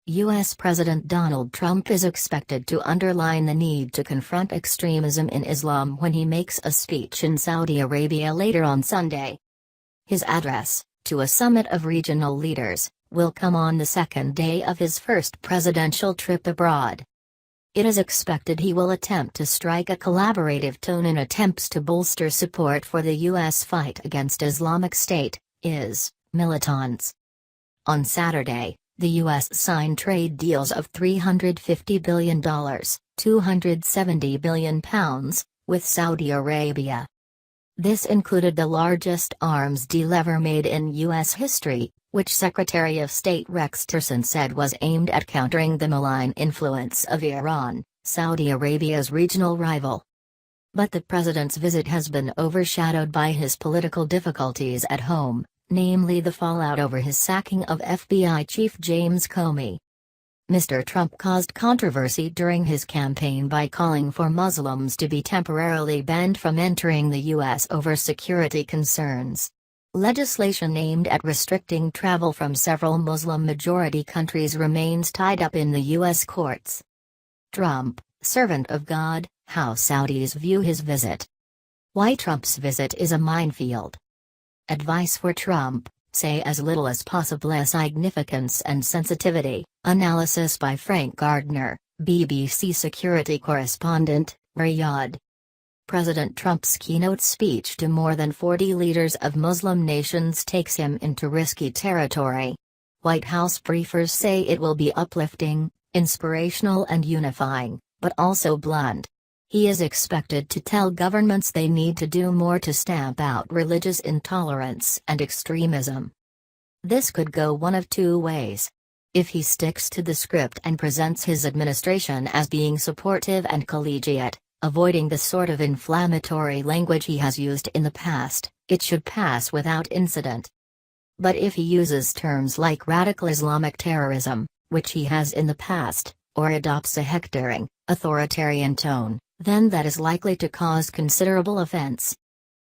U.S. President Donald Trump is expected to underline the need to confront extremism in Islam when he makes a speech in Saudi Arabia later on Sunday. His address, to a summit of regional leaders, will come on the second day of his first presidential trip abroad. It is expected he will attempt to strike a collaborative tone in attempts to bolster support for the U.S. fight against Islamic State, militants. On Saturday, the U.S. signed trade deals of $350 billion, £270 billion, with Saudi Arabia. This included the largest arms deal ever made in U.S. history, which Secretary of State Rex Tillerson said was aimed at countering the malign influence of Iran, Saudi Arabia's regional rival. But the president's visit has been overshadowed by his political difficulties at home, namely the fallout over his sacking of FBI Chief James Comey. Mr. Trump caused controversy during his campaign by calling for Muslims to be temporarily banned from entering the U.S. over security concerns. Legislation aimed at restricting travel from several Muslim-majority countries remains tied up in the U.S. courts. Trump, servant of God, how Saudis view his visit. Why Trump's visit is a minefield. Advice for Trump: say as little as possible. Significance and sensitivity. Analysis by Frank Gardner, BBC security correspondent, Riyadh. President Trump's keynote speech to more than 40 leaders of Muslim nations takes him into risky territory. White House briefers say it will be uplifting, inspirational and unifying, but also blunt. He is expected to tell governments they need to do more to stamp out religious intolerance and extremism. This could go one of two ways. If he sticks to the script and presents his administration as being supportive and collegiate, avoiding the sort of inflammatory language he has used in the past, it should pass without incident. But if he uses terms like radical Islamic terrorism, which he has in the past, or adopts a hectoring, authoritarian tone, then that is likely to cause considerable offense.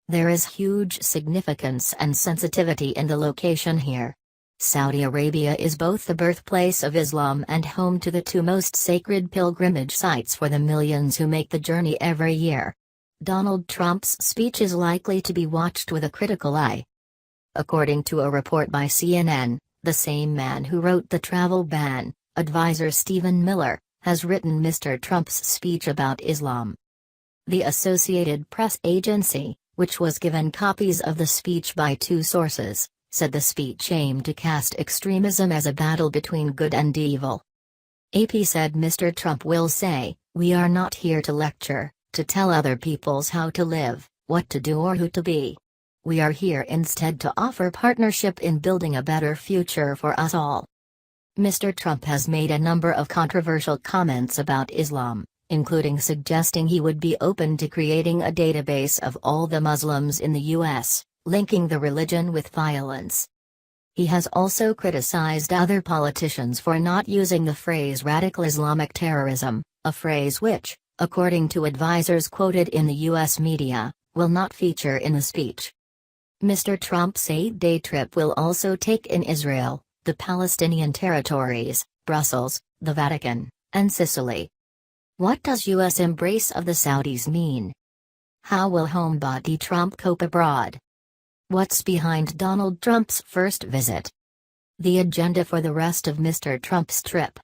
There is huge significance and sensitivity in the location here. Saudi Arabia is both the birthplace of Islam and home to the two most sacred pilgrimage sites for the millions who make the journey every year. Donald Trump's speech is likely to be watched with a critical eye. According to a report by CNN, the same man who wrote the travel ban, advisor Stephen Miller, has written Mr. Trump's speech about Islam. The Associated Press agency, which was given copies of the speech by two sources, said the speech aimed to cast extremism as a battle between good and evil. AP said Mr. Trump will say, "We are not here to lecture, to tell other peoples how to live, what to do or who to be. We are here instead to offer partnership in building a better future for us all." Mr. Trump has made a number of controversial comments about Islam, including suggesting he would be open to creating a database of all the Muslims in the U.S., linking the religion with violence. He has also criticized other politicians for not using the phrase radical Islamic terrorism, a phrase which, according to advisors quoted in the U.S. media, will not feature in the speech. Mr. Trump's 8-day trip will also take in Israel, the Palestinian territories, Brussels, the Vatican, and Sicily. What does U.S. embrace of the Saudis mean? How will homebody Trump cope abroad? What's behind Donald Trump's first visit? The agenda for the rest of Mr. Trump's trip.